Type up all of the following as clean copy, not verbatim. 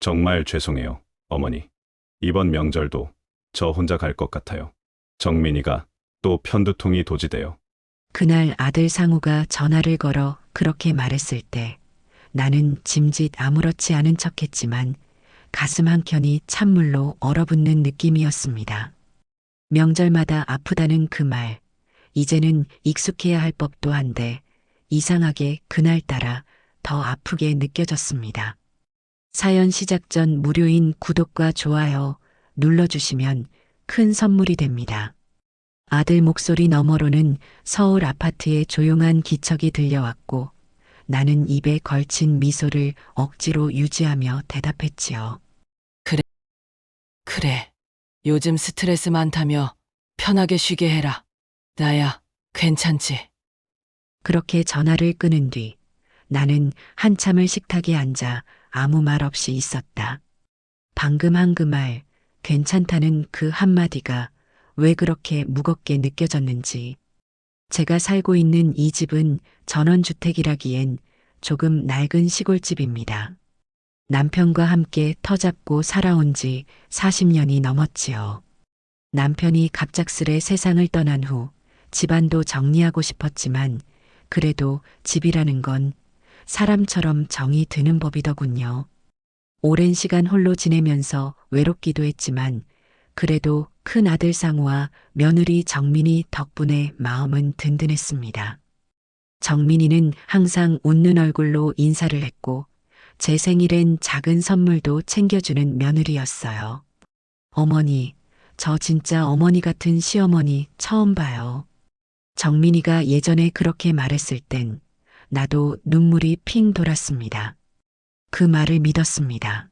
정말 죄송해요, 어머니. 이번 명절도 저 혼자 갈 것 같아요. 정민이가 또 편두통이 도지대요. 그날 아들 상우가 전화를 걸어 그렇게 말했을 때 나는 짐짓 아무렇지 않은 척했지만 가슴 한켠이 찬물로 얼어붙는 느낌이었습니다. 명절마다 아프다는 그 말, 이제는 익숙해야 할 법도 한데 이상하게 그날따라 더 아프게 느껴졌습니다. 사연 시작 전 무료인 구독과 좋아요 눌러주시면 큰 선물이 됩니다. 아들 목소리 너머로는 서울 아파트의 조용한 기척이 들려왔고 나는 입에 걸친 미소를 억지로 유지하며 대답했지요. 그래. 요즘 스트레스 많다며 편하게 쉬게 해라. 나야, 괜찮지. 그렇게 전화를 끊은 뒤 나는 한참을 식탁에 앉아 아무 말 없이 있었다. 방금 한 그 말, 괜찮다는 그 한마디가 왜 그렇게 무겁게 느껴졌는지. 제가 살고 있는 이 집은 전원주택이라기엔 조금 낡은 시골집입니다. 남편과 함께 터잡고 살아온 지 40년이 넘었지요. 남편이 갑작스레 세상을 떠난 후 집안도 정리하고 싶었지만 그래도 집이라는 건 사람처럼 정이 드는 법이더군요. 오랜 시간 홀로 지내면서 외롭기도 했지만 그래도 큰 아들 상우와 며느리 정민이 덕분에 마음은 든든했습니다. 정민이는 항상 웃는 얼굴로 인사를 했고 제 생일엔 작은 선물도 챙겨주는 며느리였어요. 어머니, 저 진짜 어머니 같은 시어머니 처음 봐요. 정민이가 예전에 그렇게 말했을 땐 나도 눈물이 핑 돌았습니다. 그 말을 믿었습니다.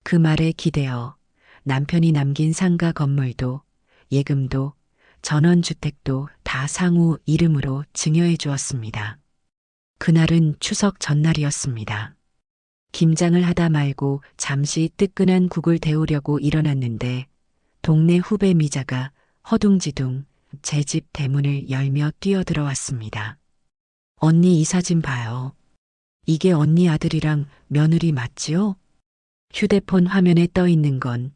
그 말에 기대어 남편이 남긴 상가 건물도 예금도 전원주택도 다 상우 이름으로 증여해 주었습니다. 그날은 추석 전날이었습니다. 김장을 하다 말고 잠시 뜨끈한 국을 데우려고 일어났는데 동네 후배 미자가 허둥지둥 제 집 대문을 열며 뛰어들어왔습니다. 언니 이 사진 봐요. 이게 언니 아들이랑 며느리 맞지요? 휴대폰 화면에 떠 있는 건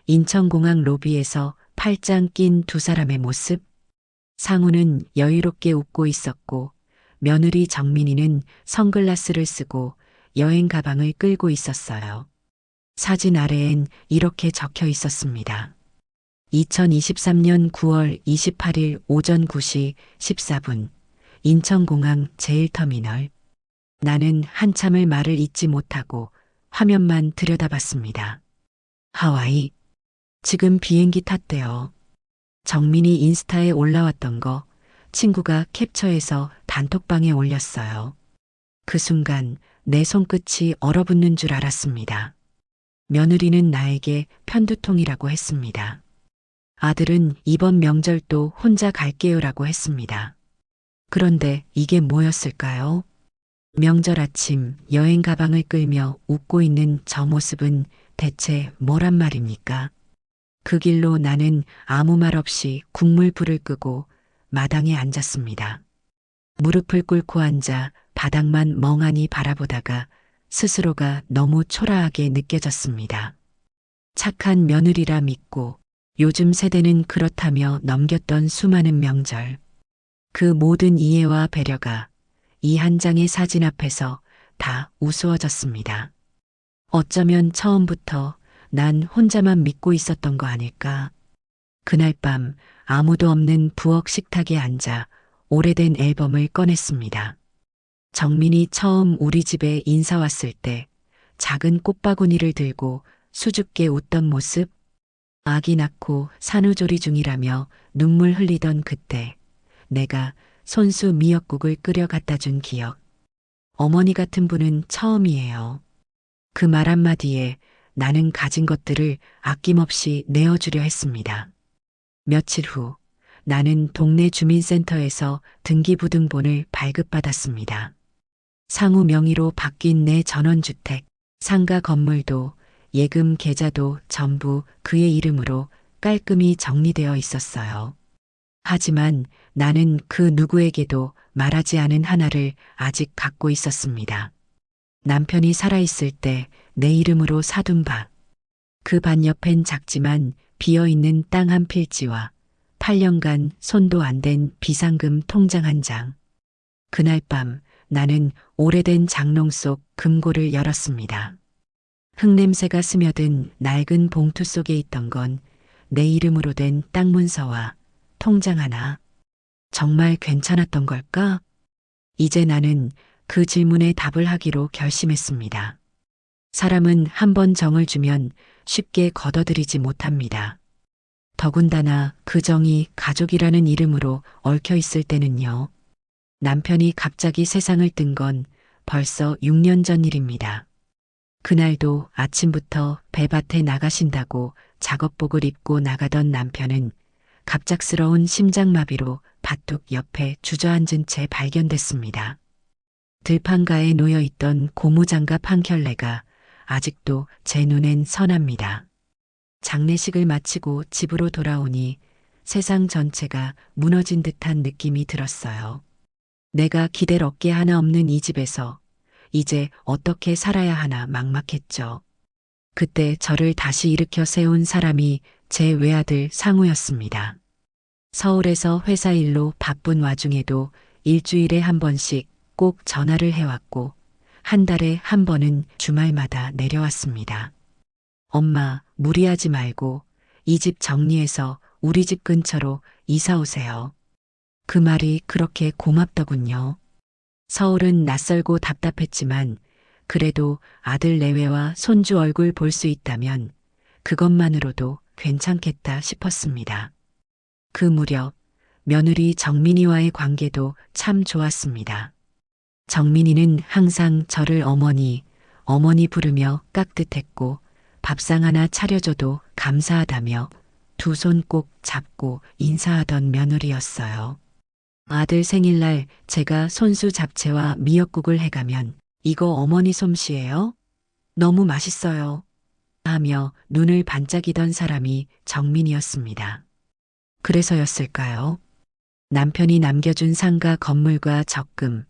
인천공항 로비에서 팔짱 낀 두 사람의 모습. 상우는 여유롭게 웃고 있었고 며느리 정민이는 선글라스를 쓰고 여행 가방을 끌고 있었어요. 사진 아래엔 이렇게 적혀 있었습니다. 2023년 9월 28일 오전 9시 14분 인천공항 제1터미널. 나는 한참을 말을 잇지 못하고 화면만 들여다봤습니다. 하와이. 지금 비행기 탔대요. 정민이 인스타에 올라왔던 거 친구가 캡처해서 단톡방에 올렸어요. 그 순간 내 손끝이 얼어붙는 줄 알았습니다. 며느리는 나에게 편두통이라고 했습니다. 아들은 이번 명절도 혼자 갈게요라고 했습니다. 그런데 이게 뭐였을까요? 명절 아침 여행 가방을 끌며 웃고 있는 저 모습은 대체 뭐란 말입니까? 그 길로 나는 아무 말 없이 국물불을 끄고 마당에 앉았습니다. 무릎을 꿇고 앉아 바닥만 멍하니 바라보다가 스스로가 너무 초라하게 느껴졌습니다. 착한 며느리라 믿고 요즘 세대는 그렇다며 넘겼던 수많은 명절. 그 모든 이해와 배려가 이 한 장의 사진 앞에서 다 우스워졌습니다. 어쩌면 처음부터 난 혼자만 믿고 있었던 거 아닐까. 그날 밤 아무도 없는 부엌 식탁에 앉아 오래된 앨범을 꺼냈습니다. 정민이 처음 우리 집에 인사 왔을 때 작은 꽃바구니를 들고 수줍게 웃던 모습, 아기 낳고 산후조리 중이라며 눈물 흘리던 그때 내가 손수 미역국을 끓여 갖다 준 기억. 어머니 같은 분은 처음이에요. 그 말 한마디에 나는 가진 것들을 아낌없이 내어주려 했습니다. 며칠 후 나는 동네 주민센터에서 등기부등본을 발급받았습니다. 상우 명의로 바뀐 내 전원주택, 상가 건물도 예금 계좌도 전부 그의 이름으로 깔끔히 정리되어 있었어요. 하지만 나는 그 누구에게도 말하지 않은 하나를 아직 갖고 있었습니다. 남편이 살아있을 때 내 이름으로 사둔 밭. 그 밭 옆엔 작지만 비어있는 땅 한 필지와 8년간 손도 안 댄 비상금 통장 한 장. 그날 밤 나는 오래된 장롱 속 금고를 열었습니다. 흙냄새가 스며든 낡은 봉투 속에 있던 건 내 이름으로 된 땅 문서와 통장 하나. 정말 괜찮았던 걸까? 이제 나는 그 질문에 답을 하기로 결심했습니다. 사람은 한 번 정을 주면 쉽게 걷어들이지 못합니다. 더군다나 그 정이 가족이라는 이름으로 얽혀 있을 때는요. 남편이 갑자기 세상을 뜬 건 벌써 6년 전 일입니다. 그날도 아침부터 배밭에 나가신다고 작업복을 입고 나가던 남편은 갑작스러운 심장마비로 밭둑 옆에 주저앉은 채 발견됐습니다. 들판가에 놓여있던 고무장갑 한 켤레가 아직도 제 눈엔 선합니다. 장례식을 마치고 집으로 돌아오니 세상 전체가 무너진 듯한 느낌이 들었어요. 내가 기댈 어깨 하나 없는 이 집에서 이제 어떻게 살아야 하나 막막했죠. 그때 저를 다시 일으켜 세운 사람이 제 외아들 상우였습니다. 서울에서 회사 일로 바쁜 와중에도 일주일에 한 번씩 꼭 전화를 해왔고 한 달에 한 번은 주말마다 내려왔습니다. 엄마, 무리하지 말고 이 집 정리해서 우리 집 근처로 이사 오세요. 그 말이 그렇게 고맙더군요. 서울은 낯설고 답답했지만 그래도 아들 내외와 손주 얼굴 볼 수 있다면 그것만으로도 괜찮겠다 싶었습니다. 그 무렵 며느리 정민이와의 관계도 참 좋았습니다. 정민이는 항상 저를 어머니 부르며 깍듯했고 밥상 하나 차려줘도 감사하다며 두 손 꼭 잡고 인사하던 며느리였어요. 아들 생일날 제가 손수 잡채와 미역국을 해가면 이거 어머니 솜씨예요? 너무 맛있어요. 하며 눈을 반짝이던 사람이 정민이었습니다. 그래서였을까요? 남편이 남겨준 상가 건물과 적금,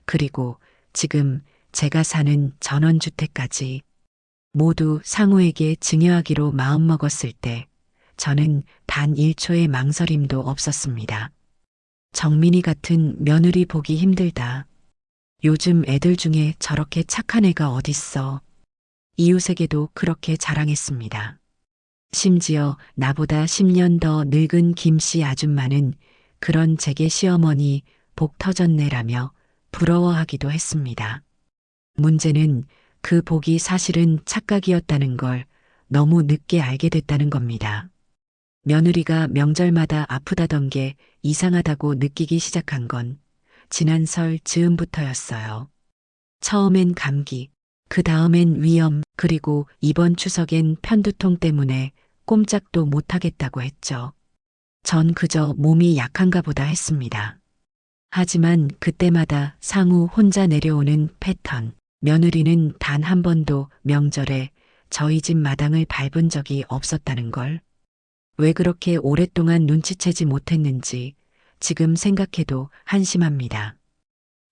그리고 지금 제가 사는 전원주택까지 모두 상우에게 증여하기로 마음먹었을 때 저는 단 1초의 망설임도 없었습니다. 정민이 같은 며느리 보기 힘들다. 요즘 애들 중에 저렇게 착한 애가 어딨어. 이웃에게도 그렇게 자랑했습니다. 심지어 나보다 10년 더 늙은 김씨 아줌마는 그런 제게 시어머니 복 터졌네라며 부러워하기도 했습니다. 문제는 그 복이 사실은 착각이었다는 걸 너무 늦게 알게 됐다는 겁니다. 며느리가 명절마다 아프다던 게 이상하다고 느끼기 시작한 건 지난 설 즈음부터였어요. 처음엔 감기, 그 다음엔 위염, 그리고 이번 추석엔 편두통 때문에 꼼짝도 못하겠다고 했죠. 전 그저 몸이 약한가 보다 했습니다. 하지만 그때마다 상우 혼자 내려오는 패턴, 며느리는 단 한 번도 명절에 저희 집 마당을 밟은 적이 없었다는 걸. 왜 그렇게 오랫동안 눈치채지 못했는지 지금 생각해도 한심합니다.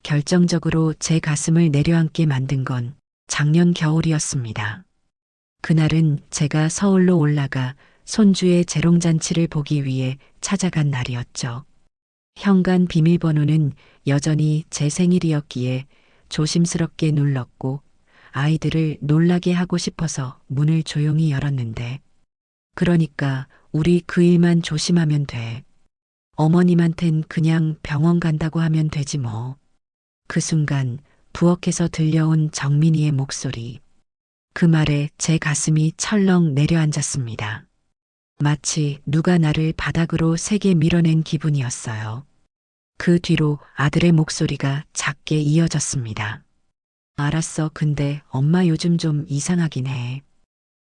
결정적으로 제 가슴을 내려앉게 만든 건 작년 겨울이었습니다. 그날은 제가 서울로 올라가 손주의 재롱잔치를 보기 위해 찾아간 날이었죠. 현관 비밀번호는 여전히 제 생일이었기에 조심스럽게 눌렀고 아이들을 놀라게 하고 싶어서 문을 조용히 열었는데 그러니까 우리 그 일만 조심하면 돼. 어머님한텐 그냥 병원 간다고 하면 되지 뭐. 그 순간 부엌에서 들려온 정민이의 목소리. 그 말에 제 가슴이 철렁 내려앉았습니다. 마치 누가 나를 바닥으로 세게 밀어낸 기분이었어요. 그 뒤로 아들의 목소리가 작게 이어졌습니다. 알았어. 근데 엄마 요즘 좀 이상하긴 해.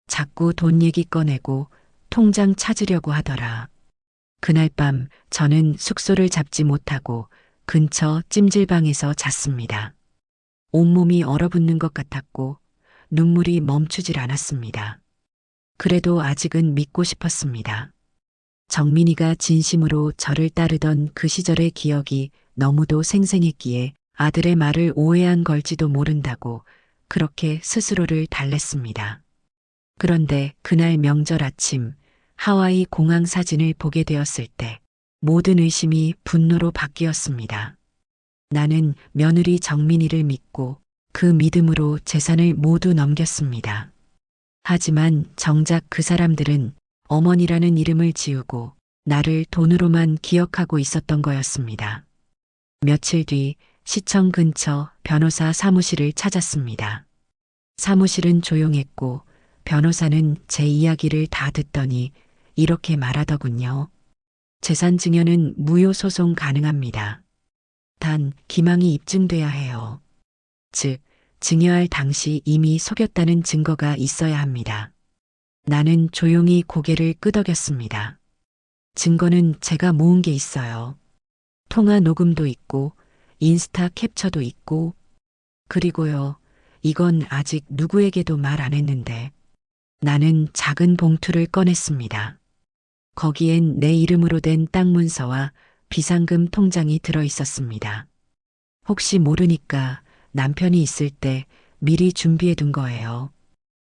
자꾸 돈 얘기 꺼내고 통장 찾으려고 하더라. 그날 밤 저는 숙소를 잡지 못하고 근처 찜질방에서 잤습니다. 온몸이 얼어붙는 것 같았고 눈물이 멈추질 않았습니다. 그래도 아직은 믿고 싶었습니다. 정민이가 진심으로 저를 따르던 그 시절의 기억이 너무도 생생했기에 아들의 말을 오해한 걸지도 모른다고 그렇게 스스로를 달랬습니다. 그런데 그날 명절 아침 하와이 공항 사진을 보게 되었을 때 모든 의심이 분노로 바뀌었습니다. 나는 며느리 정민이를 믿고 그 믿음으로 재산을 모두 넘겼습니다. 하지만 정작 그 사람들은 어머니라는 이름을 지우고 나를 돈으로만 기억하고 있었던 거였습니다. 며칠 뒤 시청 근처 변호사 사무실을 찾았습니다. 사무실은 조용했고 변호사는 제 이야기를 다 듣더니 이렇게 말하더군요. 재산 증여는 무효 소송 가능합니다. 단 기망이 입증돼야 해요. 즉, 증여할 당시 이미 속였다는 증거가 있어야 합니다. 나는 조용히 고개를 끄덕였습니다. 증거는 제가 모은 게 있어요. 통화 녹음도 있고 인스타 캡처도 있고 그리고요. 이건 아직 누구에게도 말 안 했는데 나는 작은 봉투를 꺼냈습니다. 거기엔 내 이름으로 된 땅 문서와 비상금 통장이 들어 있었습니다. 혹시 모르니까 남편이 있을 때 미리 준비해 둔 거예요.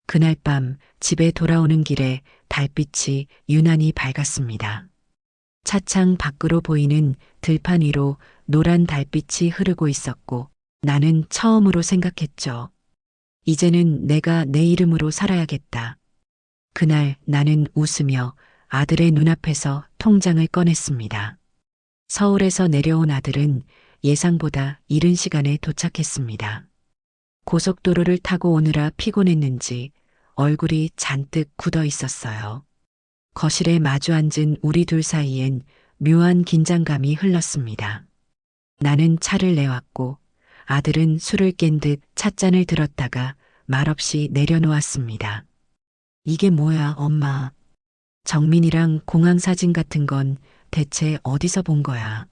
그날 밤 집에 돌아오는 길에 달빛이 유난히 밝았습니다. 차창 밖으로 보이는 들판 위로 노란 달빛이 흐르고 있었고 나는 처음으로 생각했죠. 이제는 내가 내 이름으로 살아야겠다. 그날 나는 웃으며 아들의 눈앞에서 통장을 꺼냈습니다. 서울에서 내려온 아들은 예상보다 이른 시간에 도착했습니다. 고속도로를 타고 오느라 피곤했는지 얼굴이 잔뜩 굳어 있었어요. 거실에 마주 앉은 우리 둘 사이엔 묘한 긴장감이 흘렀습니다. 나는 차를 내왔고 아들은 술을 깬 듯 찻잔을 들었다가 말없이 내려놓았습니다. 이게 뭐야, 엄마. 정민이랑 공항 사진 같은 건 대체 어디서 본 거야?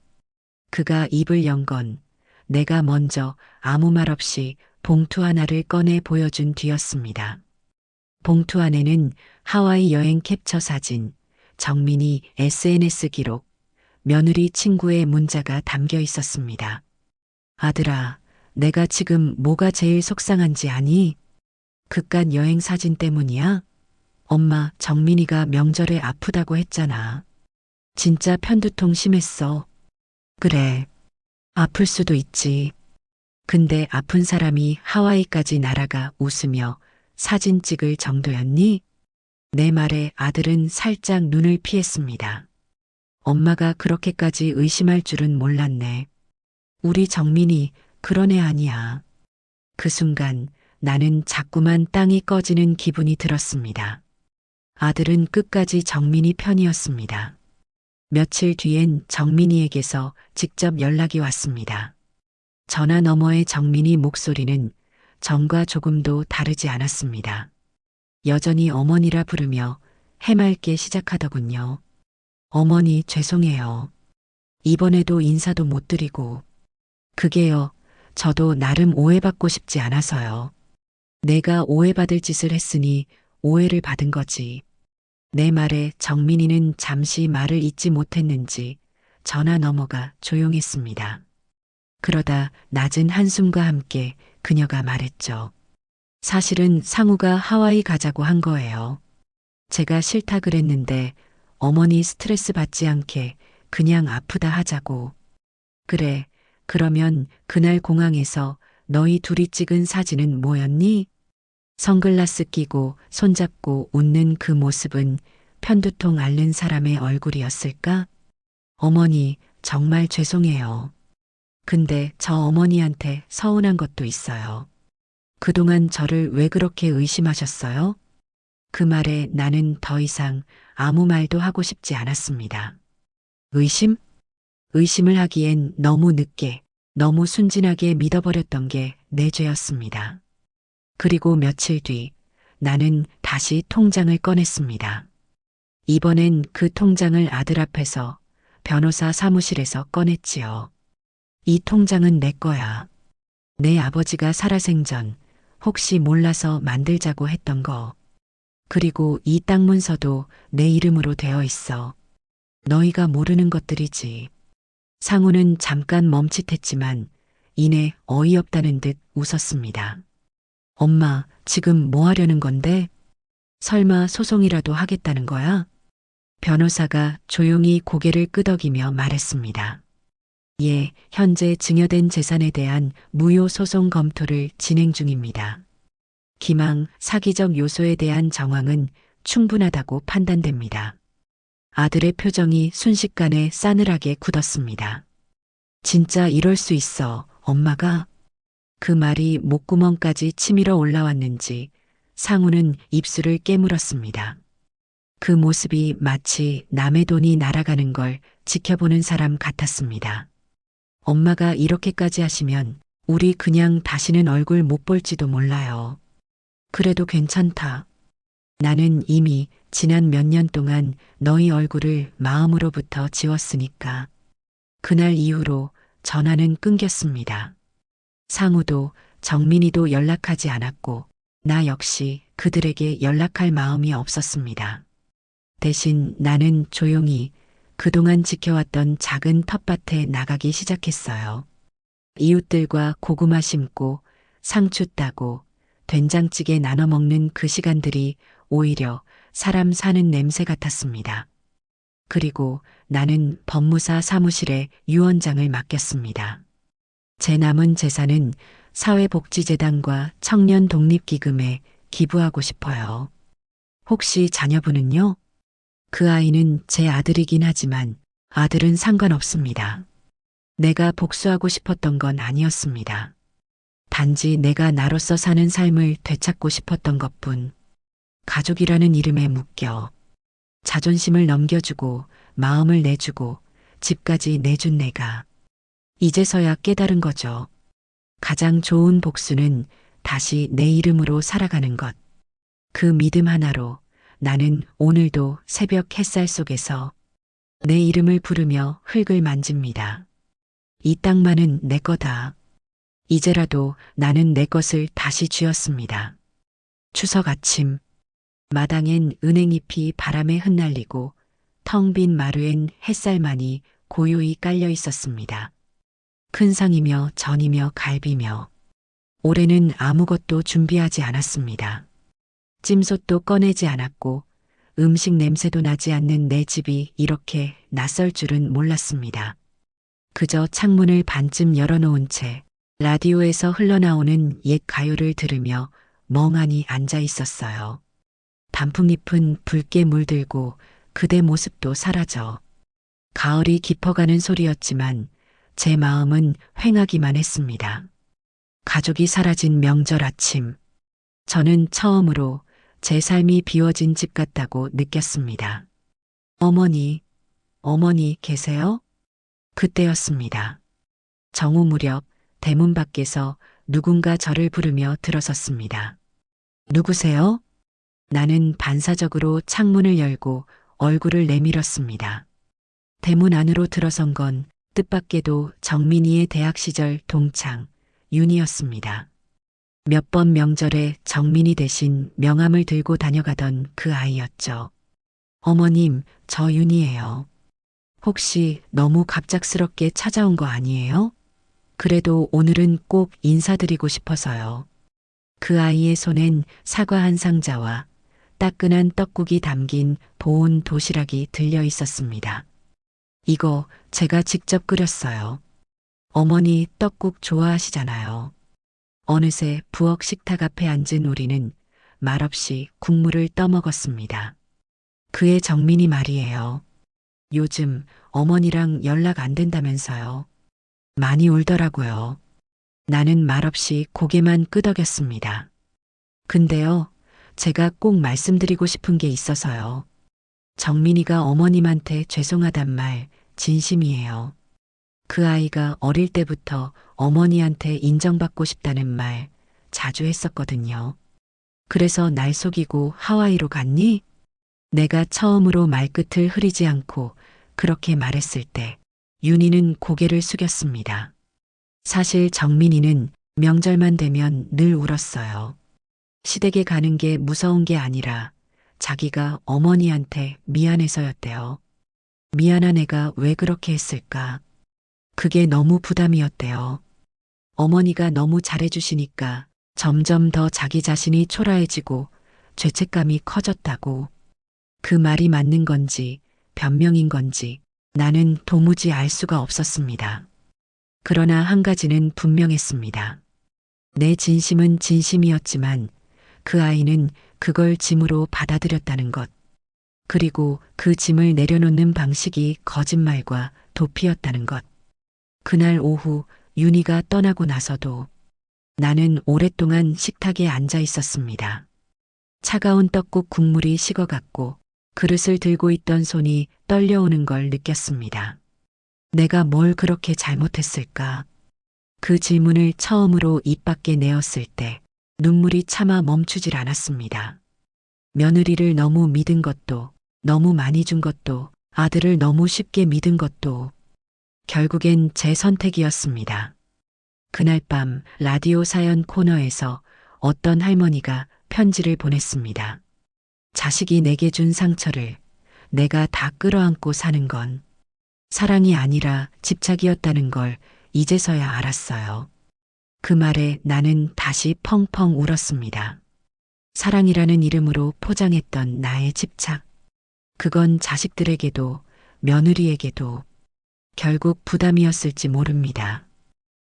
그가 입을 연 건 내가 먼저 아무 말 없이 봉투 하나를 꺼내 보여준 뒤였습니다. 봉투 안에는 하와이 여행 캡처 사진, 정민이 SNS 기록, 며느리 친구의 문자가 담겨 있었습니다. 아들아, 내가 지금 뭐가 제일 속상한지 아니? 그깟 여행 사진 때문이야? 엄마, 정민이가 명절에 아프다고 했잖아. 진짜 편두통 심했어. 그래. 아플 수도 있지. 근데 아픈 사람이 하와이까지 날아가 웃으며 사진 찍을 정도였니? 내 말에 아들은 살짝 눈을 피했습니다. 엄마가 그렇게까지 의심할 줄은 몰랐네. 우리 정민이 그런 애 아니야. 그 순간 나는 자꾸만 땅이 꺼지는 기분이 들었습니다. 아들은 끝까지 정민이 편이었습니다. 며칠 뒤엔 정민이에게서 직접 연락이 왔습니다. 전화 너머의 정민이 목소리는 전과 조금도 다르지 않았습니다. 여전히 어머니라 부르며 해맑게 시작하더군요. 어머니 죄송해요. 이번에도 인사도 못 드리고. 그게요, 저도 나름 오해받고 싶지 않아서요. 내가 오해받을 짓을 했으니 오해를 받은 거지. 내 말에 정민이는 잠시 말을 잇지 못했는지 전화 너머가 조용했습니다. 그러다 낮은 한숨과 함께 그녀가 말했죠. 사실은 상우가 하와이 가자고 한 거예요. 제가 싫다 그랬는데 어머니 스트레스 받지 않게 그냥 아프다 하자고. 그래, 그러면 그날 공항에서 너희 둘이 찍은 사진은 뭐였니? 선글라스 끼고 손잡고 웃는 그 모습은 편두통 앓는 사람의 얼굴이었을까? 어머니, 정말 죄송해요. 근데 저 어머니한테 서운한 것도 있어요. 그동안 저를 왜 그렇게 의심하셨어요? 그 말에 나는 더 이상 아무 말도 하고 싶지 않았습니다. 의심? 의심을 하기엔 너무 늦게, 너무 순진하게 믿어버렸던 게 내 죄였습니다. 그리고 며칠 뒤 나는 다시 통장을 꺼냈습니다. 이번엔 그 통장을 아들 앞에서 변호사 사무실에서 꺼냈지요. 이 통장은 내 거야. 내 아버지가 살아생전 혹시 몰라서 만들자고 했던 거. 그리고 이 땅 문서도 내 이름으로 되어 있어. 너희가 모르는 것들이지. 상우는 잠깐 멈칫했지만 이내 어이없다는 듯 웃었습니다. 엄마, 지금 뭐 하려는 건데? 설마 소송이라도 하겠다는 거야? 변호사가 조용히 고개를 끄덕이며 말했습니다. 예, 현재 증여된 재산에 대한 무효 소송 검토를 진행 중입니다. 기망, 사기적 요소에 대한 정황은 충분하다고 판단됩니다. 아들의 표정이 순식간에 싸늘하게 굳었습니다. 진짜 이럴 수 있어, 엄마가? 그 말이 목구멍까지 치밀어 올라왔는지 상우는 입술을 깨물었습니다. 그 모습이 마치 남의 돈이 날아가는 걸 지켜보는 사람 같았습니다. 엄마가 이렇게까지 하시면 우리 그냥 다시는 얼굴 못 볼지도 몰라요. 그래도 괜찮다. 나는 이미 지난 몇 년 동안 너희 얼굴을 마음으로부터 지웠으니까. 그날 이후로 전화는 끊겼습니다. 상우도 정민이도 연락하지 않았고 나 역시 그들에게 연락할 마음이 없었습니다. 대신 나는 조용히 그동안 지켜왔던 작은 텃밭에 나가기 시작했어요. 이웃들과 고구마 심고 상추 따고 된장찌개 나눠 먹는 그 시간들이 오히려 사람 사는 냄새 같았습니다. 그리고 나는 법무사 사무실에 유언장을 맡겼습니다. 제 남은 재산은 사회복지재단과 청년독립기금에 기부하고 싶어요. 혹시 자녀분은요? 그 아이는 제 아들이긴 하지만 아들은 상관없습니다. 내가 복수하고 싶었던 건 아니었습니다. 단지 내가 나로서 사는 삶을 되찾고 싶었던 것뿐. 가족이라는 이름에 묶여 자존심을 넘겨주고 마음을 내주고 집까지 내준 내가 이제서야 깨달은 거죠. 가장 좋은 복수는 다시 내 이름으로 살아가는 것. 그 믿음 하나로 나는 오늘도 새벽 햇살 속에서 내 이름을 부르며 흙을 만집니다. 이 땅만은 내 거다. 이제라도 나는 내 것을 다시 쥐었습니다. 추석 아침, 마당엔 은행잎이 바람에 흩날리고 텅 빈 마루엔 햇살만이 고요히 깔려 있었습니다. 큰 상이며 전이며 갈비며 올해는 아무것도 준비하지 않았습니다. 찜솥도 꺼내지 않았고 음식 냄새도 나지 않는 내 집이 이렇게 낯설 줄은 몰랐습니다. 그저 창문을 반쯤 열어놓은 채 라디오에서 흘러나오는 옛 가요를 들으며 멍하니 앉아 있었어요. 단풍잎은 붉게 물들고 그대 모습도 사라져 가을이 깊어가는 소리였지만 제 마음은 휑하기만 했습니다. 가족이 사라진 명절 아침, 저는 처음으로 제 삶이 비워진 집 같다고 느꼈습니다. 어머니 계세요? 그때였습니다. 정오 무렵 대문 밖에서 누군가 저를 부르며 들어섰습니다. 누구세요? 나는 반사적으로 창문을 열고 얼굴을 내밀었습니다. 대문 안으로 들어선 건 뜻밖에도 정민이의 대학 시절 동창 윤이었습니다. 몇 번 명절에 정민이 대신 명함을 들고 다녀가던 그 아이였죠. 어머님, 저 윤이에요. 혹시 너무 갑작스럽게 찾아온 거 아니에요? 그래도 오늘은 꼭 인사드리고 싶어서요. 그 아이의 손엔 사과 한 상자와 따끈한 떡국이 담긴 보온 도시락이 들려 있었습니다. 이거 제가 직접 끓였어요. 어머니 떡국 좋아하시잖아요. 어느새 부엌 식탁 앞에 앉은 우리는 말없이 국물을 떠먹었습니다. 그의 정민이 말이에요. 요즘 어머니랑 연락 안 된다면서요. 많이 울더라고요. 나는 말없이 고개만 끄덕였습니다. 근데요, 제가 꼭 말씀드리고 싶은 게 있어서요. 정민이가 어머님한테 죄송하단 말 진심이에요. 그 아이가 어릴 때부터 어머니한테 인정받고 싶다는 말 자주 했었거든요. 그래서 날 속이고 하와이로 갔니? 내가 처음으로 말끝을 흐리지 않고 그렇게 말했을 때 윤희는 고개를 숙였습니다. 사실 정민이는 명절만 되면 늘 울었어요. 시댁에 가는 게 무서운 게 아니라 자기가 어머니한테 미안해서였대요. 미안한 애가 왜 그렇게 했을까? 그게 너무 부담이었대요. 어머니가 너무 잘해주시니까 점점 더 자기 자신이 초라해지고 죄책감이 커졌다고. 그 말이 맞는 건지 변명인 건지 나는 도무지 알 수가 없었습니다. 그러나 한 가지는 분명했습니다. 내 진심은 진심이었지만 그 아이는 그걸 짐으로 받아들였다는 것. 그리고 그 짐을 내려놓는 방식이 거짓말과 도피였다는 것. 그날 오후 윤희가 떠나고 나서도 나는 오랫동안 식탁에 앉아 있었습니다. 차가운 떡국 국물이 식어갔고 그릇을 들고 있던 손이 떨려오는 걸 느꼈습니다. 내가 뭘 그렇게 잘못했을까? 그 질문을 처음으로 입 밖에 내었을 때 눈물이 차마 멈추질 않았습니다. 며느리를 너무 믿은 것도, 너무 많이 준 것도, 아들을 너무 쉽게 믿은 것도 결국엔 제 선택이었습니다. 그날 밤 라디오 사연 코너에서 어떤 할머니가 편지를 보냈습니다. 자식이 내게 준 상처를 내가 다 끌어안고 사는 건 사랑이 아니라 집착이었다는 걸 이제서야 알았어요. 그 말에 나는 다시 펑펑 울었습니다. 사랑이라는 이름으로 포장했던 나의 집착. 그건 자식들에게도 며느리에게도 결국 부담이었을지 모릅니다.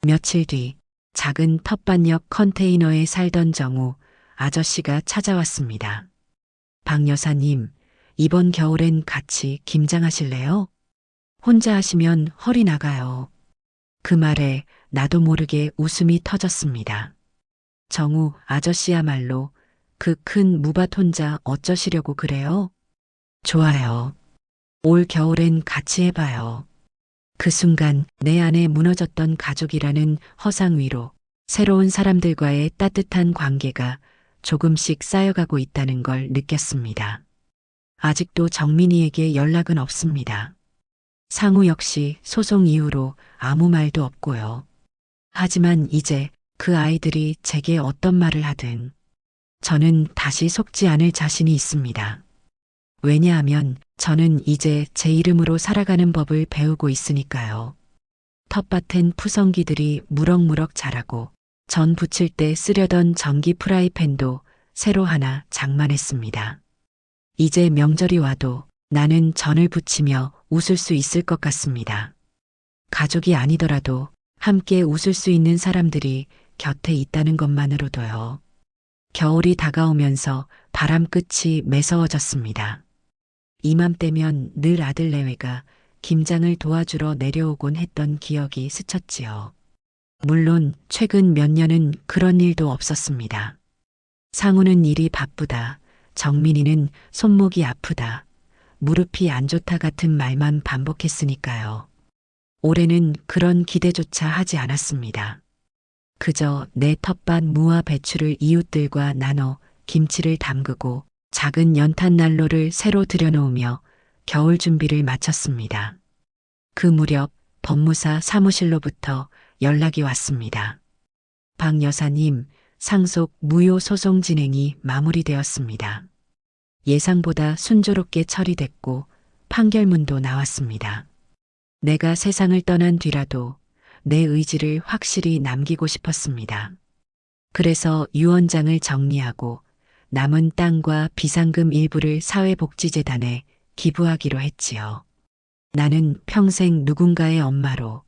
며칠 뒤 작은 텃밭역 컨테이너에 살던 정우 아저씨가 찾아왔습니다. 박 여사님, 이번 겨울엔 같이 김장하실래요? 혼자 하시면 허리 나가요. 그 말에 나도 모르게 웃음이 터졌습니다. 정우 아저씨야말로 그 큰 무밭 혼자 어쩌시려고 그래요? 좋아요. 올 겨울엔 같이 해봐요. 그 순간 내 안에 무너졌던 가족이라는 허상 위로 새로운 사람들과의 따뜻한 관계가 조금씩 쌓여가고 있다는 걸 느꼈습니다. 아직도 정민이에게 연락은 없습니다. 상우 역시 소송 이후로 아무 말도 없고요. 하지만 이제 그 아이들이 제게 어떤 말을 하든 저는 다시 속지 않을 자신이 있습니다. 왜냐하면 저는 이제 제 이름으로 살아가는 법을 배우고 있으니까요. 텃밭엔 푸성기들이 무럭무럭 자라고 전 부칠 때 쓰려던 전기 프라이팬도 새로 하나 장만했습니다. 이제 명절이 와도 나는 전을 부치며 웃을 수 있을 것 같습니다. 가족이 아니더라도 함께 웃을 수 있는 사람들이 곁에 있다는 것만으로도요. 겨울이 다가오면서 바람 끝이 매서워졌습니다. 이맘때면 늘 아들 내외가 김장을 도와주러 내려오곤 했던 기억이 스쳤지요. 물론 최근 몇 년은 그런 일도 없었습니다. 상우는 일이 바쁘다, 정민이는 손목이 아프다, 무릎이 안 좋다 같은 말만 반복했으니까요. 올해는 그런 기대조차 하지 않았습니다. 그저 내 텃밭 무와 배추를 이웃들과 나눠 김치를 담그고 작은 연탄 난로를 새로 들여놓으며 겨울 준비를 마쳤습니다. 그 무렵 법무사 사무실로부터 연락이 왔습니다. 박 여사님, 상속 무효 소송 진행이 마무리되었습니다. 예상보다 순조롭게 처리됐고 판결문도 나왔습니다. 내가 세상을 떠난 뒤라도 내 의지를 확실히 남기고 싶었습니다. 그래서 유언장을 정리하고 남은 땅과 비상금 일부를 사회복지재단에 기부하기로 했지요. 나는 평생 누군가의 엄마로,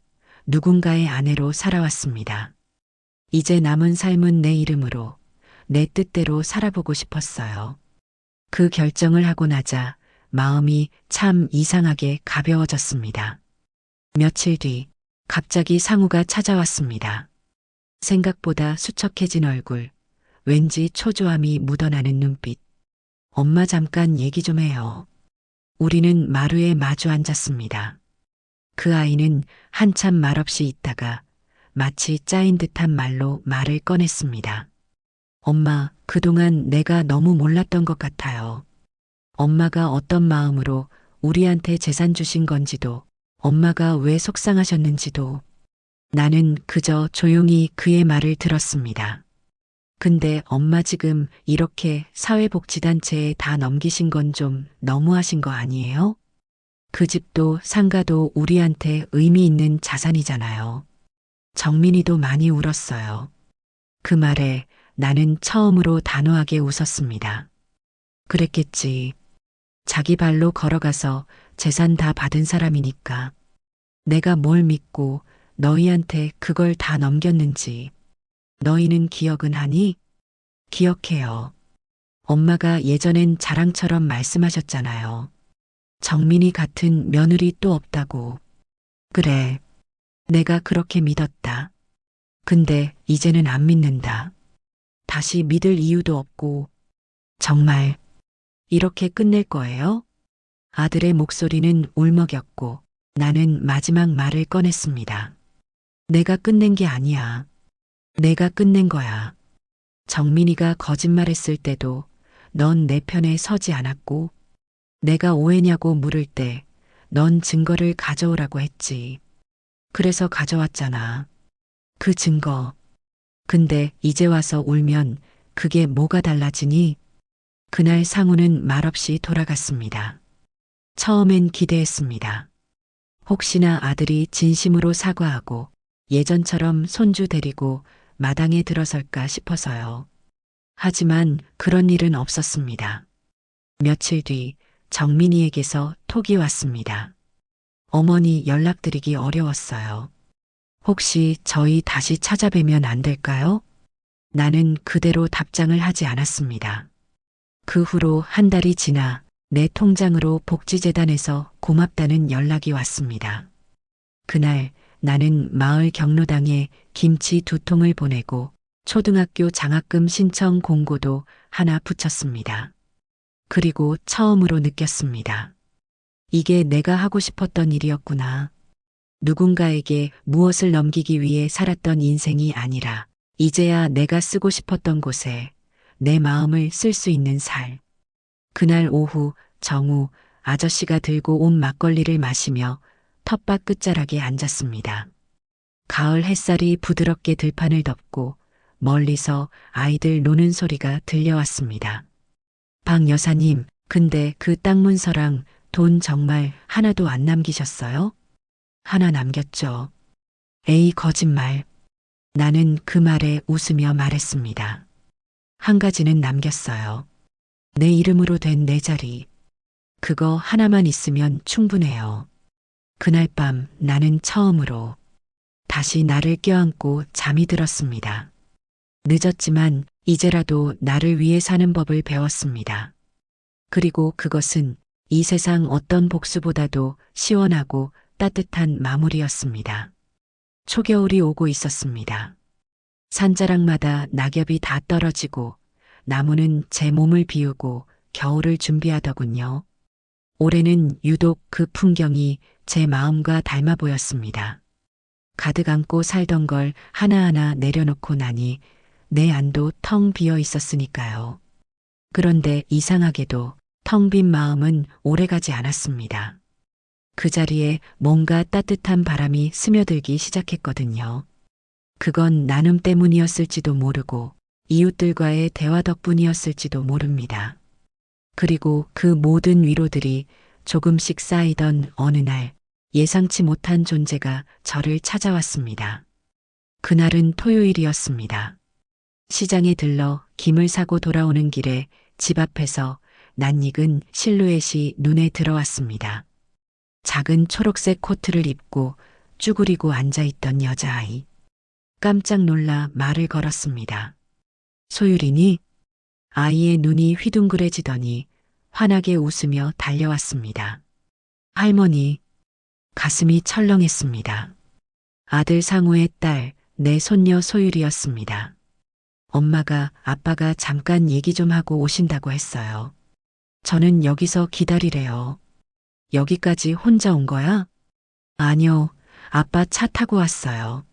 누군가의 아내로 살아왔습니다. 이제 남은 삶은 내 이름으로, 내 뜻대로 살아보고 싶었어요. 그 결정을 하고 나자 마음이 참 이상하게 가벼워졌습니다. 며칠 뒤 갑자기 상우가 찾아왔습니다. 생각보다 수척해진 얼굴, 왠지 초조함이 묻어나는 눈빛. 엄마 잠깐 얘기 좀 해요. 우리는 마루에 마주 앉았습니다. 그 아이는 한참 말없이 있다가 마치 짜인 듯한 말로 말을 꺼냈습니다. 엄마, 그동안 내가 너무 몰랐던 것 같아요. 엄마가 어떤 마음으로 우리한테 재산 주신 건지도, 엄마가 왜 속상하셨는지도. 나는 그저 조용히 그의 말을 들었습니다. 근데 엄마 지금 이렇게 사회복지단체에 다 넘기신 건 좀 너무하신 거 아니에요? 그 집도 상가도 우리한테 의미 있는 자산이잖아요. 정민이도 많이 울었어요. 그 말에 나는 처음으로 단호하게 웃었습니다. 그랬겠지. 자기 발로 걸어가서 재산 다 받은 사람이니까. 내가 뭘 믿고 너희한테 그걸 다 넘겼는지. 너희는 기억은 하니? 기억해요. 엄마가 예전엔 자랑처럼 말씀하셨잖아요. 정민이 같은 며느리 또 없다고. 그래. 내가 그렇게 믿었다. 근데 이제는 안 믿는다. 다시 믿을 이유도 없고. 정말 이렇게 끝낼 거예요? 아들의 목소리는 울먹였고 나는 마지막 말을 꺼냈습니다. 내가 끝낸 게 아니야. 내가 끝낸 거야. 정민이가 거짓말했을 때도 넌 내 편에 서지 않았고 내가 오해냐고 물을 때 넌 증거를 가져오라고 했지. 그래서 가져왔잖아. 그 증거. 근데 이제 와서 울면 그게 뭐가 달라지니? 그날 상우는 말없이 돌아갔습니다. 처음엔 기대했습니다. 혹시나 아들이 진심으로 사과하고 예전처럼 손주 데리고 마당에 들어설까 싶어서요. 하지만 그런 일은 없었습니다. 며칠 뒤 정민이에게서 톡이 왔습니다. 어머니 연락드리기 어려웠어요. 혹시 저희 다시 찾아뵈면 안 될까요? 나는 그대로 답장을 하지 않았습니다. 그 후로 한 달이 지나 내 통장으로 복지재단에서 고맙다는 연락이 왔습니다. 그날 나는 마을 경로당에 김치 2통을 보내고 초등학교 장학금 신청 공고도 하나 붙였습니다. 그리고 처음으로 느꼈습니다. 이게 내가 하고 싶었던 일이었구나. 누군가에게 무엇을 넘기기 위해 살았던 인생이 아니라 이제야 내가 쓰고 싶었던 곳에 내 마음을 쓸 수 있는 살. 그날 오후 정우 아저씨가 들고 온 막걸리를 마시며 텃밭 끝자락에 앉았습니다. 가을 햇살이 부드럽게 들판을 덮고 멀리서 아이들 노는 소리가 들려왔습니다. 박 여사님, 근데 그 땅 문서랑 돈 정말 하나도 안 남기셨어요? 하나 남겼죠. 에이, 거짓말. 나는 그 말에 웃으며 말했습니다. 한 가지는 남겼어요. 내 이름으로 된 내 자리. 그거 하나만 있으면 충분해요. 그날 밤 나는 처음으로 다시 나를 껴안고 잠이 들었습니다. 늦었지만 이제라도 나를 위해 사는 법을 배웠습니다. 그리고 그것은 이 세상 어떤 복수보다도 시원하고 따뜻한 마무리였습니다. 초겨울이 오고 있었습니다. 산자락마다 낙엽이 다 떨어지고 나무는 제 몸을 비우고 겨울을 준비하더군요. 올해는 유독 그 풍경이 제 마음과 닮아 보였습니다. 가득 안고 살던 걸 하나하나 내려놓고 나니 내 안도 텅 비어 있었으니까요. 그런데 이상하게도 텅 빈 마음은 오래가지 않았습니다. 그 자리에 뭔가 따뜻한 바람이 스며들기 시작했거든요. 그건 나눔 때문이었을지도 모르고 이웃들과의 대화 덕분이었을지도 모릅니다. 그리고 그 모든 위로들이 조금씩 쌓이던 어느 날 예상치 못한 존재가 저를 찾아왔습니다. 그날은 토요일이었습니다. 시장에 들러 김을 사고 돌아오는 길에 집 앞에서 낯익은 실루엣이 눈에 들어왔습니다. 작은 초록색 코트를 입고 쭈그리고 앉아있던 여자아이. 깜짝 놀라 말을 걸었습니다. 소율이니? 아이의 눈이 휘둥그레지더니 환하게 웃으며 달려왔습니다. 할머니. 가슴이 철렁했습니다. 아들 상우의 딸, 내 손녀 소율이었습니다. 엄마가 아빠가 잠깐 얘기 좀 하고 오신다고 했어요. 저는 여기서 기다리래요. 여기까지 혼자 온 거야? 아니요, 아빠 차 타고 왔어요.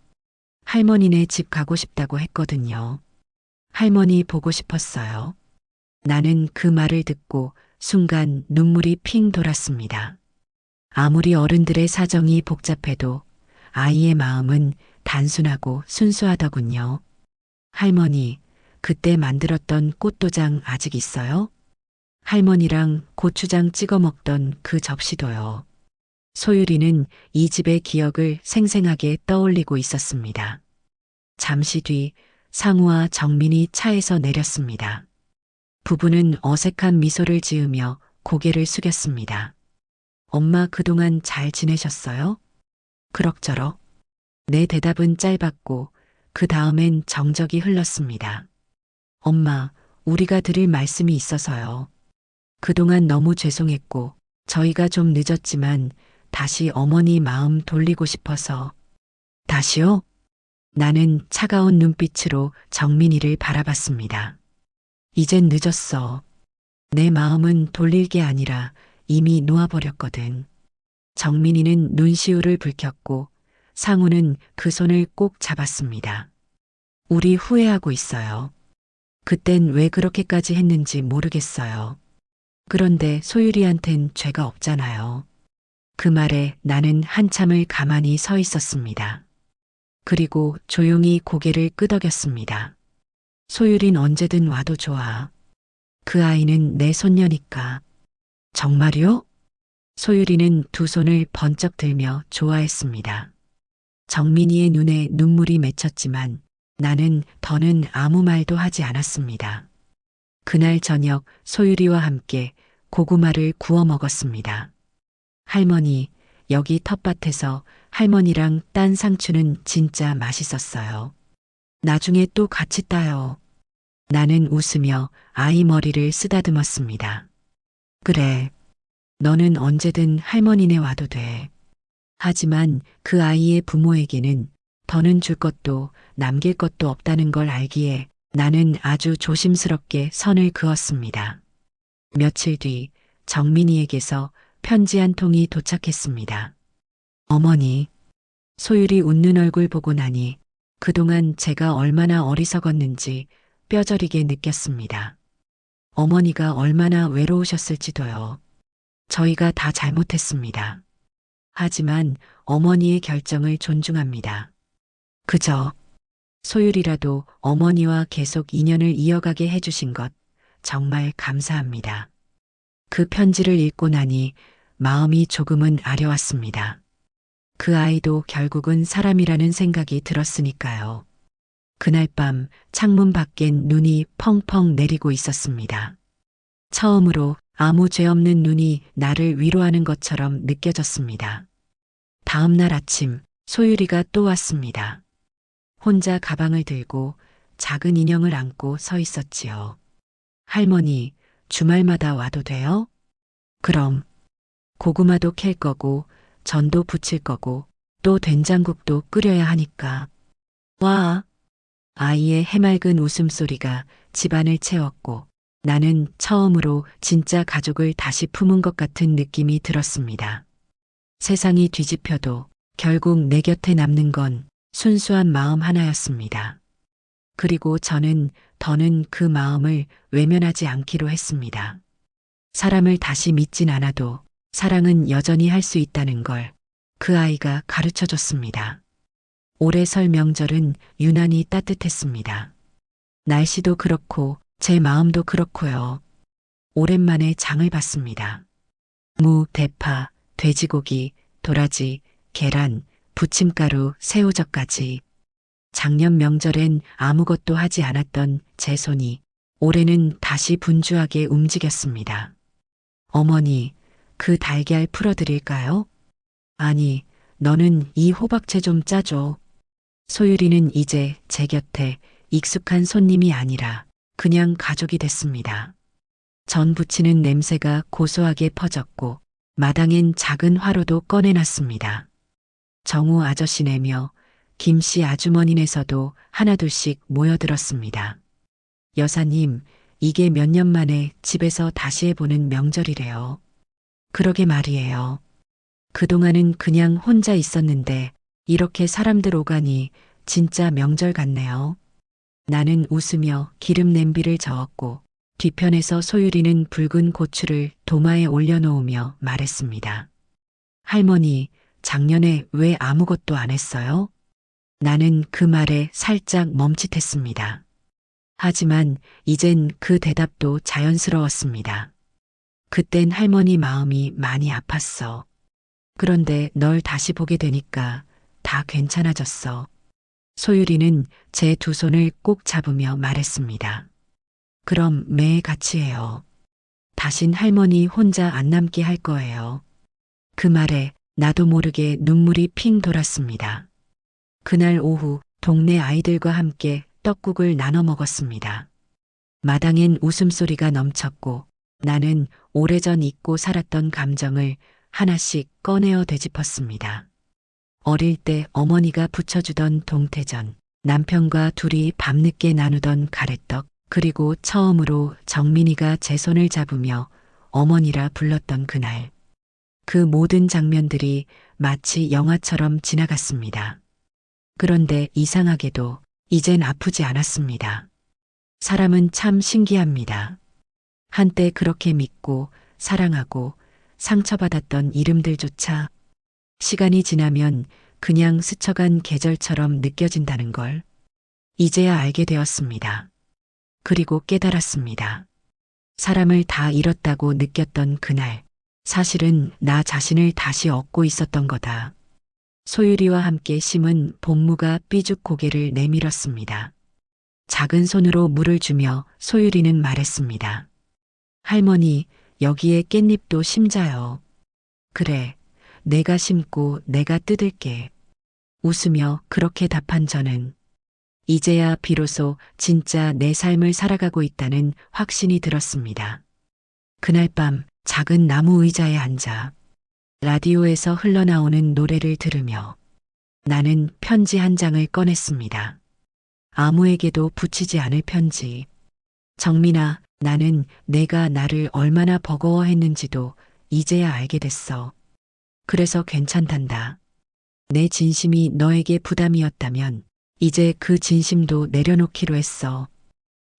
할머니네 집 가고 싶다고 했거든요. 할머니 보고 싶었어요. 나는 그 말을 듣고 순간 눈물이 핑 돌았습니다. 아무리 어른들의 사정이 복잡해도 아이의 마음은 단순하고 순수하더군요. 할머니, 그때 만들었던 꽃도장 아직 있어요? 할머니랑 고추장 찍어 먹던 그 접시도요. 소율이는 이 집의 기억을 생생하게 떠올리고 있었습니다. 잠시 뒤 상우와 정민이 차에서 내렸습니다. 부부는 어색한 미소를 지으며 고개를 숙였습니다. 엄마 그동안 잘 지내셨어요? 그럭저럭. 내 대답은 짧았고 그 다음엔 정적이 흘렀습니다. 엄마, 우리가 드릴 말씀이 있어서요. 그동안 너무 죄송했고 저희가 좀 늦었지만 다시 어머니 마음 돌리고 싶어서. 다시요? 나는 차가운 눈빛으로 정민이를 바라봤습니다. 이젠 늦었어. 내 마음은 돌릴 게 아니라 이미 놓아버렸거든. 정민이는 눈시울을 붉혔고 상우는 그 손을 꼭 잡았습니다. 우리 후회하고 있어요. 그땐 왜 그렇게까지 했는지 모르겠어요. 그런데 소율이한텐 죄가 없잖아요. 그 말에 나는 한참을 가만히 서 있었습니다. 그리고 조용히 고개를 끄덕였습니다. 소율인 언제든 와도 좋아. 그 아이는 내 손녀니까. 정말요? 소율이는 두 손을 번쩍 들며 좋아했습니다. 정민이의 눈에 눈물이 맺혔지만 나는 더는 아무 말도 하지 않았습니다. 그날 저녁 소율이와 함께 고구마를 구워 먹었습니다. 할머니, 여기 텃밭에서 할머니랑 딴 상추는 진짜 맛있었어요. 나중에 또 같이 따요. 나는 웃으며 아이 머리를 쓰다듬었습니다. 그래. 너는 언제든 할머니네 와도 돼. 하지만 그 아이의 부모에게는 더는 줄 것도 남길 것도 없다는 걸 알기에 나는 아주 조심스럽게 선을 그었습니다. 며칠 뒤 정민이에게서 편지 한 통이 도착했습니다. 어머니, 소율이 웃는 얼굴 보고 나니 그동안 제가 얼마나 어리석었는지 뼈저리게 느꼈습니다. 어머니가 얼마나 외로우셨을지도요. 저희가 다 잘못했습니다. 하지만 어머니의 결정을 존중합니다. 그저 소율이라도 어머니와 계속 인연을 이어가게 해주신 것 정말 감사합니다. 그 편지를 읽고 나니 마음이 조금은 아려왔습니다. 그 아이도 결국은 사람이라는 생각이 들었으니까요. 그날 밤 창문 밖엔 눈이 펑펑 내리고 있었습니다. 처음으로 아무 죄 없는 눈이 나를 위로하는 것처럼 느껴졌습니다. 다음 날 아침 소율이가 또 왔습니다. 혼자 가방을 들고 작은 인형을 안고 서 있었지요. 할머니, 주말마다 와도 돼요? 그럼. 고구마도 캘 거고 전도 부칠 거고 또 된장국도 끓여야 하니까. 와. 아이의 해맑은 웃음소리가 집안을 채웠고 나는 처음으로 진짜 가족을 다시 품은 것 같은 느낌이 들었습니다. 세상이 뒤집혀도 결국 내 곁에 남는 건 순수한 마음 하나였습니다. 그리고 저는 더는 그 마음을 외면하지 않기로 했습니다. 사람을 다시 믿진 않아도 사랑은 여전히 할 수 있다는 걸 그 아이가 가르쳐 줬습니다. 올해 설 명절은 유난히 따뜻했습니다. 날씨도 그렇고 제 마음도 그렇고요. 오랜만에 장을 봤습니다. 무, 대파, 돼지고기, 도라지, 계란, 부침가루, 새우젓까지. 작년 명절엔 아무것도 하지 않았던 제 손이 올해는 다시 분주하게 움직였습니다. 어머니, 그 달걀 풀어드릴까요? 아니, 너는 이 호박채 좀 짜줘. 소율이는 이제 제 곁에 익숙한 손님이 아니라 그냥 가족이 됐습니다. 전 부치는 냄새가 고소하게 퍼졌고 마당엔 작은 화로도 꺼내놨습니다. 정우 아저씨네며 김씨 아주머니네서도 하나둘씩 모여들었습니다. 여사님, 이게 몇 년 만에 집에서 다시 해보는 명절이래요. 그러게 말이에요. 그동안은 그냥 혼자 있었는데 이렇게 사람들 오가니 진짜 명절 같네요. 나는 웃으며 기름 냄비를 저었고 뒤편에서 소율이는 붉은 고추를 도마에 올려놓으며 말했습니다. 할머니, 작년에 왜 아무것도 안 했어요? 나는 그 말에 살짝 멈칫했습니다. 하지만 이젠 그 대답도 자연스러웠습니다. 그땐 할머니 마음이 많이 아팠어. 그런데 널 다시 보게 되니까 다 괜찮아졌어. 소율이는 제 두 손을 꼭 잡으며 말했습니다. 그럼 매일 같이 해요. 다신 할머니 혼자 안 남게 할 거예요. 그 말에 나도 모르게 눈물이 핑 돌았습니다. 그날 오후 동네 아이들과 함께 떡국을 나눠 먹었습니다. 마당엔 웃음소리가 넘쳤고 나는 오래전 잊고 살았던 감정을 하나씩 꺼내어 되짚었습니다. 어릴 때 어머니가 부쳐주던 동태전, 남편과 둘이 밤늦게 나누던 가래떡, 그리고 처음으로 정민이가 제 손을 잡으며 어머니라 불렀던 그날. 그 모든 장면들이 마치 영화처럼 지나갔습니다. 그런데 이상하게도 이젠 아프지 않았습니다. 사람은 참 신기합니다. 한때 그렇게 믿고 사랑하고 상처받았던 이름들조차 시간이 지나면 그냥 스쳐간 계절처럼 느껴진다는 걸 이제야 알게 되었습니다. 그리고 깨달았습니다. 사람을 다 잃었다고 느꼈던 그날, 사실은 나 자신을 다시 얻고 있었던 거다. 소율이와 함께 심은 본무가 삐죽 고개를 내밀었습니다. 작은 손으로 물을 주며 소율이는 말했습니다. 할머니, 여기에 깻잎도 심자요. 그래, 내가 심고 내가 뜯을게. 웃으며 그렇게 답한 저는 이제야 비로소 진짜 내 삶을 살아가고 있다는 확신이 들었습니다. 그날 밤 작은 나무 의자에 앉아 라디오에서 흘러나오는 노래를 들으며 나는 편지 한 장을 꺼냈습니다. 아무에게도 붙이지 않을 편지. 정민아, 나는 내가 나를 얼마나 버거워했는지도 이제야 알게 됐어. 그래서 괜찮단다. 내 진심이 너에게 부담이었다면 이제 그 진심도 내려놓기로 했어.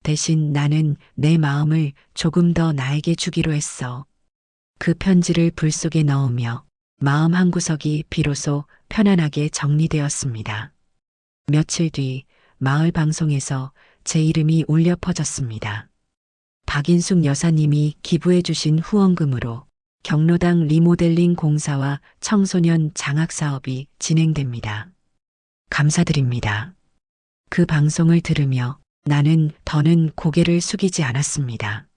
대신 나는 내 마음을 조금 더 나에게 주기로 했어. 그 편지를 불 속에 넣으며 마음 한구석이 비로소 편안하게 정리되었습니다. 며칠 뒤 마을 방송에서 제 이름이 울려 퍼졌습니다. 박인숙 여사님이 기부해 주신 후원금으로 경로당 리모델링 공사와 청소년 장학 사업이 진행됩니다. 감사드립니다. 그 방송을 들으며 나는 더는 고개를 숙이지 않았습니다.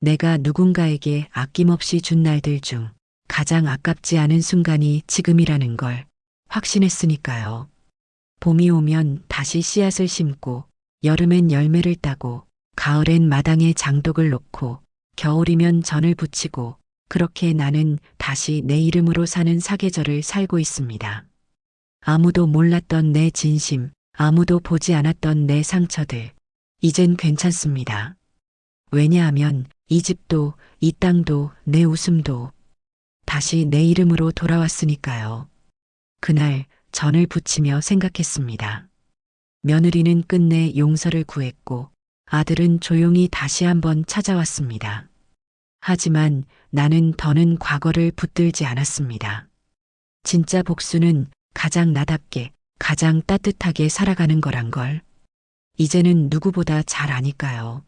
내가 누군가에게 아낌없이 준 날들 중 가장 아깝지 않은 순간이 지금이라는 걸 확신했으니까요. 봄이 오면 다시 씨앗을 심고 여름엔 열매를 따고 가을엔 마당에 장독을 놓고 겨울이면 전을 부치고 그렇게 나는 다시 내 이름으로 사는 사계절을 살고 있습니다. 아무도 몰랐던 내 진심, 아무도 보지 않았던 내 상처들, 이젠 괜찮습니다. 왜냐하면 이 집도 이 땅도 내 웃음도 다시 내 이름으로 돌아왔으니까요. 그날 전을 부치며 생각했습니다. 며느리는 끝내 용서를 구했고 아들은 조용히 다시 한번 찾아왔습니다. 하지만 나는 더는 과거를 붙들지 않았습니다. 진짜 복수는 가장 나답게, 가장 따뜻하게 살아가는 거란 걸 이제는 누구보다 잘 아니까요.